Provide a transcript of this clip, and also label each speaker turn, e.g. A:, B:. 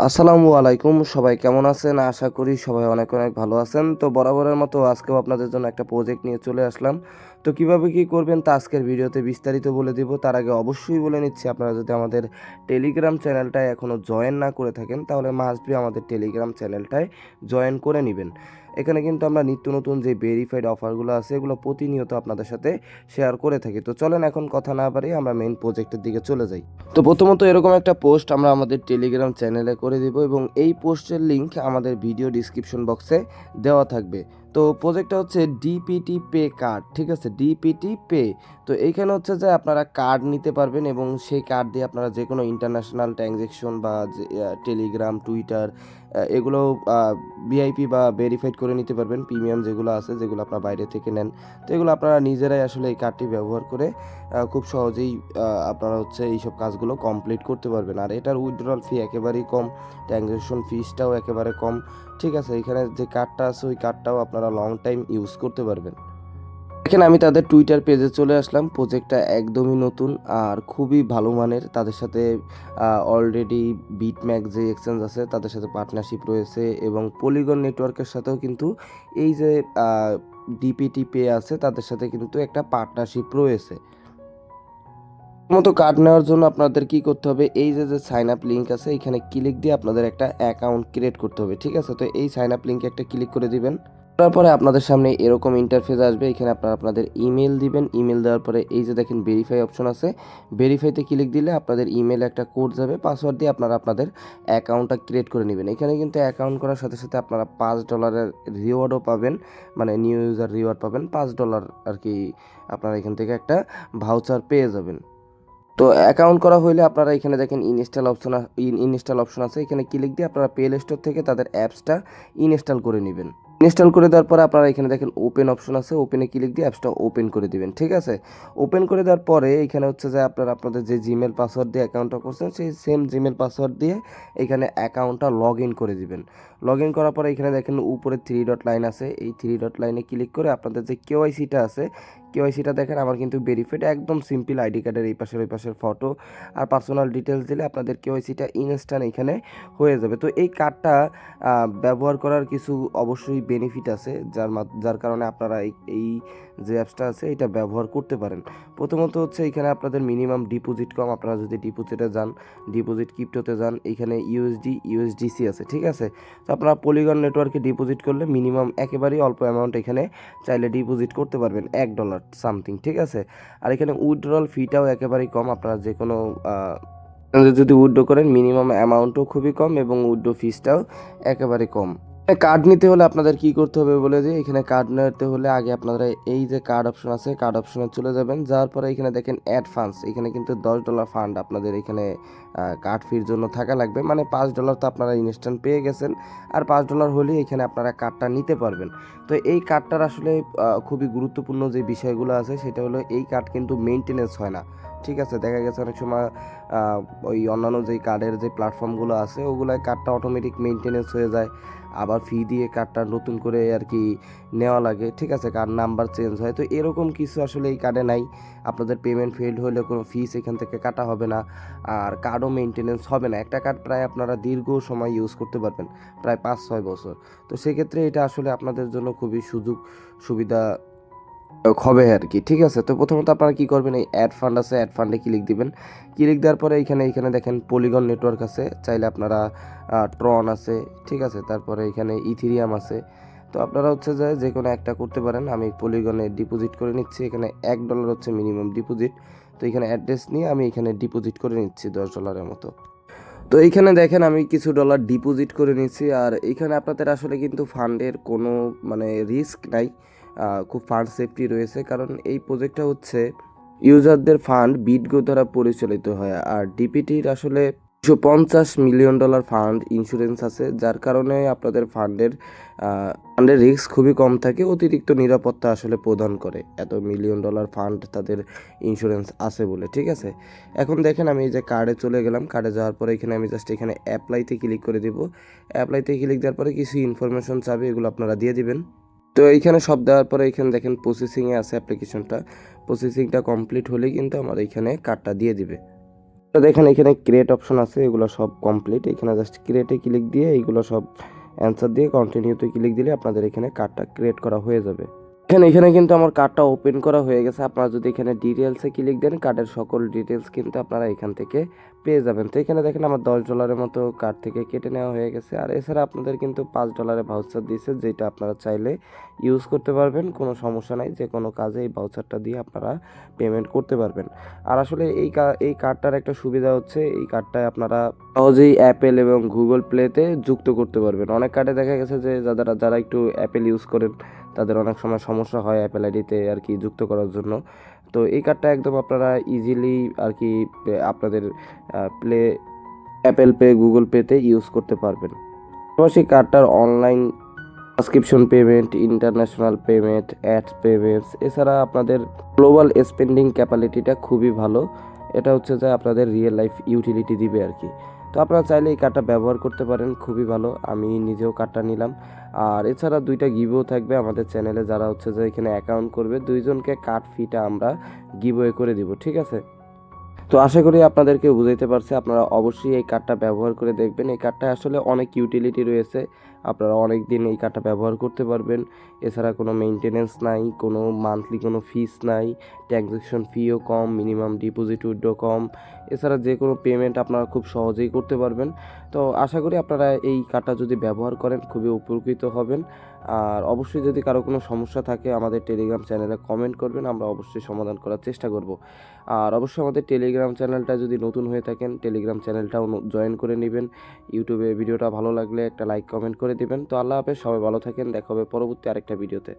A: আসসালামু আলাইকুম, সবাই কেমন আছেন? আশা করি সবাই অনেক অনেক ভালো আছেন। তো বরাবরের মতো আজকেও আপনাদের জন্য একটা প্রজেক্ট নিয়ে চলে আসলাম। তো কিভাবে কি করবেন তা আজকের ভিডিওতে বিস্তারিত বলে দিব। তার আগে অবশ্যই বলে নিচ্ছি, আপনারা যদি আমাদের টেলিগ্রাম চ্যানেলটায় এখনও জয়েন না করে থাকেন তাহলে মাস্ট বি আমাদের টেলিগ্রাম চ্যানেলটায় জয়েন করে নেবেন। এখানে কিন্তু আমরা নিত্য নতুন যে ভেরিফাইড অফারগুলো আছে এগুলো প্রতিনিয়ত আপনাদের সাথে শেয়ার করে থাকি। তো চলেন এখন কথা না বাড়িয়ে আমরা মেইন প্রজেক্টের দিকে চলে যাই। তো প্রথমত এরকম একটা পোস্ট আমরা আমাদের টেলিগ্রাম চ্যানেলে করে দিব এবং এই পোস্টের লিংক আমাদের ভিডিও ডিসক্রিপশন বক্সে দেওয়া থাকবে। তো প্রজেক্টটা হচ্ছে ডিপিটি পে কার্ড, ঠিক আছে, ডিপিটি পে। তো এইখানে হচ্ছে যে আপনারা কার্ড নিতে পারবেন এবং সেই কার্ড দিয়ে আপনারা যে কোনো ইন্টারন্যাশনাল ট্রানজ্যাকশন বা টেলিগ্রাম, টুইটার এগুলো ভিআইপি বা ভেরিফাইড করে নিতে পারবেন। প্রিমিয়াম যেগুলো আছে, যেগুলো আপনারা বাইরে থেকে নেন, তো এগুলো আপনারা নিজেরাই আসলে এই কার্ডটি ব্যবহার করে খুব সহজেই আপনারা হচ্ছে এইসব কাজগুলো কমপ্লিট করতে পারবেন। আর এটার উইথড্রল ফি একেবারেই কম, ট্রানজ্যাকশন ফিসটাও একেবারে কম, ঠিক আছে। এখানে যে কার্ডটা আছে ওই কার্ডটাও আপনারা লং টাইম ইউজ করতে পারবেন। দেখেন, আমি তাদের টুইটার পেজে চলে আসলাম। প্রজেক্টটা একদমই নতুন আর খুবই ভালো মানের। তাদের সাথে অলরেডি বিটম্যাক যে এক্সচেঞ্জ আছে তাদের সাথে পার্টনারশিপ রয়েছে এবং পলিগন নেটওয়ার্কের সাথেও কিন্তু এই যে ডিপিটি পে আছে তাদের সাথে কিন্তু একটা পার্টনারশিপ রয়েছে। মতো কার্ড নেওয়ার জন্য আপনাদের কি করতে হবে, এই যে সাইন আপ লিঙ্ক আছে এখানে ক্লিক দিয়ে আপনাদের একটা অ্যাকাউন্ট ক্রিয়েট করতে হবে, ঠিক আছে। তো এই সাইন আপ লিঙ্কে একটা ক্লিক করে দিবেন। তারপরে আপনাদের সামনে এরকম ইন্টারফেস আসবে। এখানে আপনারা আপনাদের ইমেল দিবেন। ইমেল দেওয়ার পরে এই যে দেখেন ভেরিফাই অপশন আছে, ভেরিফাইতে ক্লিক দিলে আপনাদের ইমেলে একটা কোড যাবে, পাসওয়ার্ড দিয়ে আপনারা আপনাদের অ্যাকাউন্টটা ক্রিয়েট করে নেবেন। এখানে কিন্তু অ্যাকাউন্ট করার সাথে সাথে আপনারা $5 রিওয়ার্ডও পাবেন, মানে নিউ ইউজার রিওয়ার্ড পাবেন $5 আর কি। আপনারা এখান থেকে একটা ভাউচার পেয়ে যাবেন। তো অ্যাকাউন্ট করা হইলে আপনারা এখানে দেখেন ইনস্টল অপশন আছে, এখানে ক্লিক দিয়ে আপনারা প্লে স্টোর থেকে তাদের অ্যাপসটা ইনস্টল করে নেবেন। ইনস্টল করে দেওয়ার পরে আপনারা এখানে দেখেন ওপেন অপশন আছে, ওপেনে ক্লিক দিয়ে অ্যাপসটা ওপেন করে দিবেন, ঠিক আছে। ওপেন করে দেওয়ার পরে এখানে হচ্ছে যে আপনারা আপনাদের যে জিমেল পাসওয়ার্ড দিয়ে অ্যাকাউন্টটা করছেন সেই সেম জিমেল পাসওয়ার্ড দিয়ে এখানে অ্যাকাউন্টটা লগ ইন করে দিবেন। লগ ইন করার পরে এখানে দেখেন উপরে 3 ডট লাইন আছে, এই 3 ডট লাইনে ক্লিক করে আপনাদের যে কেওয়াইসিটা আছে, কেওয়াইসিটা দেখেন আমার কিন্তু ভেরিফাইড, একদম সিম্পল আইডি কার্ডের এই পাশের ওই পাশের ফটো আর পার্সোনাল ডিটেলস দিলে আপনাদের কেওয়াইসিটা ইনস্ট্যান্ট এখানে হয়ে যাবে। তো এই কার্ডটা ব্যবহার করার কিছু অবশ্যই বেনিফিট আছে যার কারণে আপনারা এই যে অ্যাপসটা আছে এটা ব্যবহার করতে পারেন। প্রথমত হচ্ছে এখানে আপনাদের মিনিমাম ডিপোজিট কম। আপনারা যদি ডিপোজিটে যান, ডিপোজিট ক্রিপ্টোতে যান, এখানে ইউএসডিসি আছে, ঠিক আছে। তো আপনারা পলিগন নেটওয়ার্কে ডিপোজিট করলে মিনিমাম একেবারেই অল্প অ্যামাউন্ট এখানে চাইলে ডিপোজিট করতে পারবেন, $1 সামথিং, ঠিক আছে। আর এখানে উইথড্রল ফিটাও একেবারেই কম। আপনারা যে কোনো যদি উইথড্র করেন মিনিমাম অ্যামাউন্টও খুবই কম এবং উইথড্র ফিসটাও একেবারে কম। কার্ড নিতে হলে আপনাদের কি করতে হবে বলে দিই। এখানে কার্ড নিতে হলে আগে আপনারা এই যে কার্ড অপশন আছে, কার্ড অপশনে চলে যাবেন। যাওয়ার পরে এখানে দেখেন অ্যাড ফান্ডস, এখানে কিন্তু $10 ফান্ড আপনাদের এখানে কার্ড ফির জন্য থাকা লাগবে। মানে $5 তো আপনারা ইনস্ট্যান্ট পেয়ে গেছেন, আর $5 হলেই এখানে আপনারা কার্ডটা নিতে পারবেন। তো এই কার্ডটার আসলে খুবই গুরুত্বপূর্ণ যে বিষয়গুলো আছে সেটা হলো এই কার্ড কিন্তু মেনটেনেন্স হয় না, ঠিক আছে। দেখা গেছে অনেক সময় ওই অন্যান্য যেই কার্ডের যে প্ল্যাটফর্মগুলো আছে ওগুলোয় কার্ডটা অটোমেটিক মেনটেনেন্স হয়ে যায়, আবার ফি দিয়ে কার্ডটা নতুন করে আর কি নেওয়া লাগে, ঠিক আছে, কার্ড নাম্বার চেঞ্জ হয়। তো এরকম কিছু আসলে এই কার্ডে নাই। আপনাদের পেমেন্ট ফেলড হলে কোনো ফিস এখান থেকে কাটা হবে না, আর কার্ডও মেনটেনেন্স হবে না। একটা কার্ড প্রায় আপনারা দীর্ঘ সময় ইউজ করতে পারবেন, প্রায় 5-6 বছর। তো সেক্ষেত্রে এটা আসলে আপনাদের জন্য খুবই সুযোগ সুবিধা হবে আর কি, ঠিক আছে। তো প্রথমত আপনারা কি করবেন, এই অ্যাড ফান্ড আছে, অ্যাড ফান্ডে ক্লিক দিবেন। ক্লিক দেওয়ার পরে এখানে দেখেন পলিগন নেটওয়ার্ক আছে, চাইলে আপনারা ট্রন আছে, ঠিক আছে, তারপরে এখানে ইথিরিয়াম আছে। তো আপনারা হচ্ছে যে কোনো একটা করতে পারেন। আমি পলিগনে ডিপোজিট করে নিচ্ছি, এখানে $1 হচ্ছে মিনিমাম ডিপোজিট। তো এখানে অ্যাড্রেস নিয়ে আমি এখানে ডিপোজিট করে নিচ্ছি $10 মতো। তো এইখানে দেখেন আমি কিছু ডলার ডিপোজিট করে নিচ্ছি। আর এইখানে আপনাদের আসলে কিন্তু ফান্ডের কোনো মানে রিস্ক নাই, খুব ফান্ড সেফটি রয়েছে, কারণ এই প্রজেক্টটা হচ্ছে ইউজারদের ফান্ড বিটগো দ্বারা পরিচালিত হয়। আর ডিপিটির আসলে $250 মিলিয়ন ফান্ড ইন্স্যুরেন্স আছে, যার কারণে আপনাদের ফান্ডের রিস্ক খুবই কম থাকে, অতিরিক্ত নিরাপত্তা আসলে প্রদান করে এত $1 মিলিয়ন ফান্ড তাদের ইন্স্যুরেন্স আছে বলে, ঠিক আছে। এখন দেখেন আমি এই যে কার্ডে চলে গেলাম, কার্ডে যাওয়ার পরে এখানে আমি জাস্ট এখানে অ্যাপ্লাইতে ক্লিক করে দিব। অ্যাপ্লাইতে ক্লিক দেওয়ার পরে কিছু ইনফরমেশন চাবে, এগুলো আপনারা দিয়ে দিবেন। তো এইখানে সব দেওয়ার পরে এখানে দেখেন প্রসেসিংয়ে আছে অ্যাপ্লিকেশনটা, প্রসেসিংটা কমপ্লিট হলেই কিন্তু আমার এইখানে কার্ডটা দিয়ে দিবে। তো দেখেন এখানে ক্রিয়েট অপশন আছে, এগুলো সব কমপ্লিট। এখানে জাস্ট ক্রিয়েটে ক্লিক দিয়ে এইগুলো সব অ্যান্সার দিয়ে কন্টিনিউতে ক্লিক দিলে আপনাদের এখানে কার্ডটা ক্রিয়েট করা হয়ে যাবে। এখানে কিন্তু আমার কার্ডটা ওপেন করা হয়ে গেছে। আপনারা যদি এখানে ডিটেলসে ক্লিক দেন কার্ডের সকল ডিটেলস কিন্তু আপনারা এখান থেকে পেয়ে যাবেন। তো এখানে দেখেন আমার $10 মতো কার্ড থেকে কেটে নেওয়া হয়ে গেছে। আর এছাড়া আপনাদের কিন্তু $5 ভাউচার দিয়েছে, যেটা আপনারা চাইলে ইউজ করতে পারবেন, কোনো সমস্যা নাই। যে কোনো কাজে এই ভাউচারটা দিয়ে আপনারা পেমেন্ট করতে পারবেন। আর আসলে এই কার্ডটার একটা সুবিধা হচ্ছে, এই কার্ডটায় আপনারা সহজেই অ্যাপেল এবং গুগল প্লেতে যুক্ত করতে পারবেন। অনেক কার্ডে দেখা গেছে যে যারা একটু অ্যাপেল ইউজ করেন তাদের অনেক সময় সমস্যা হয় অ্যাপেল আইডিতে আর কি যুক্ত করার জন্য। তো এই কার্ডটা একদম আপনারা ইজিলি আর কি আপনাদের প্লে অ্যাপেল পে, গুগল পেতে ইউজ করতে পারবেন। পাশাপাশি কার্ডটার online subscription payment, international payment, ads payments, এছাড়া আপনাদের গ্লোবাল স্পেন্ডিং ক্যাপাবিলিটিটা খুবই ভালো। এটা হচ্ছে যে আপনাদের রিয়েল লাইফ ইউটিলিটি দিবে আর কি। তো আপনারা চাইলে এই কার্ডটা ব্যবহার করতে পারেন, খুবই ভালো। আমি নিজেও কার্ডটা নিলাম। আর এছাড়া 2টা গিভও থাকবে আমাদের চ্যানেলে, যারা হচ্ছে যে এখানে অ্যাকাউন্ট করবে 2জনকে কার্ড ফিটা আমরা গিভওয়ে করে দিব, ঠিক আছে? তো আশা করি আপনাদেরকে বুঝাইতে পারছি। আপনারা অবশ্যই এই কার্ডটা ব্যবহার করে দেখবেন। এই কার্ডটা আসলে অনেক ইউটিলিটি রয়েছে, আপনারা অনেক দিন এই কার্ডটা ব্যবহার করতে পারবেন। এছাড়া কোনো মেইনটেনেন্স নাই, কোনো মান্থলি কোনো ফিস নাই, ট্রানজ্যাকশন ফিও কম, মিনিমাম ডিপোজিট উইথড্র কম। এছাড়া যে কোনো পেমেন্ট আপনারা খুব সহজেই করতে পারবেন। তো আশা করি আপনারা এই কার্ডটা যদি ব্যবহার করেন খুবই উপকৃত হবেন। আর অবশ্যই যদি কারো কোনো সমস্যা থাকে আমাদের টেলিগ্রাম চ্যানেলে কমেন্ট করবেন, আমরা অবশ্যই সমাধান করার চেষ্টা করব। আর অবশ্যই আমাদের টেলিগ্রাম চ্যানেলটা যদি নতুন হয়ে থাকেন টেলিগ্রাম চ্যানেলটাও জয়েন করে নেবেন। ইউটিউবে ভিডিওটা ভালো লাগলে একটা লাইক কমেন্ট করে দিবেন। তো আল্লাহ হাফেজ, সবাই ভালো থাকেন, দেখা হবে পরবর্তী আরেকটা ভিডিওতে।